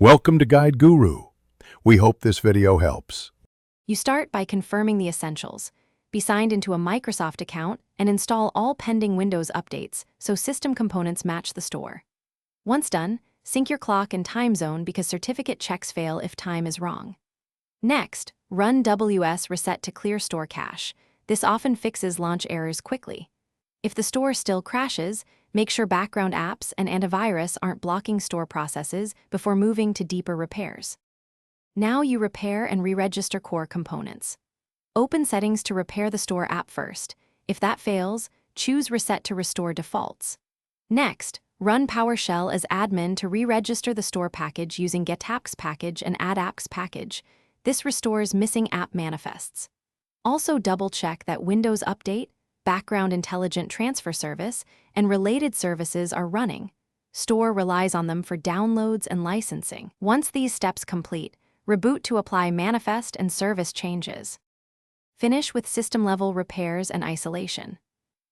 Welcome to Guide Guru. We hope this video helps. You start by confirming the essentials. Be signed into a Microsoft account and install all pending Windows updates so system components match the store. Once done, sync your clock and time zone because certificate checks fail if time is wrong. Next, run WS reset to clear store cache. This often fixes launch errors quickly. If the store still crashes, make sure background apps and antivirus aren't blocking store processes before moving to deeper repairs. Now you repair and re-register core components. Open settings to repair the store app first. If that fails, choose Reset to restore defaults. Next, run PowerShell as admin to re-register the store package using getapps package and addapps package. This restores missing app manifests. Also double-check that Windows Update, Background Intelligent Transfer Service, and related services are running. Store relies on them for downloads and licensing. Once these steps complete, reboot to apply manifest and service changes. Finish with system-level repairs and isolation.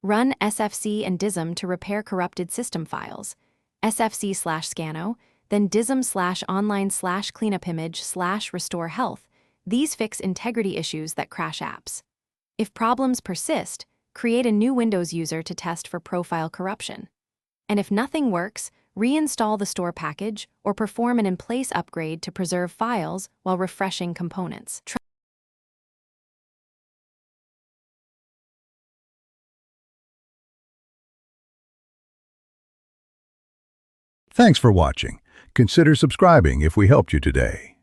Run SFC and DISM to repair corrupted system files. SFC/Scano, then DISM/online/cleanupimage/restore health. These fix integrity issues that crash apps. If problems persist, create a new Windows user to test for profile corruption. And if nothing works, reinstall the store package or perform an in-place upgrade to preserve files while refreshing components. Thanks for watching. Consider subscribing if we helped you today.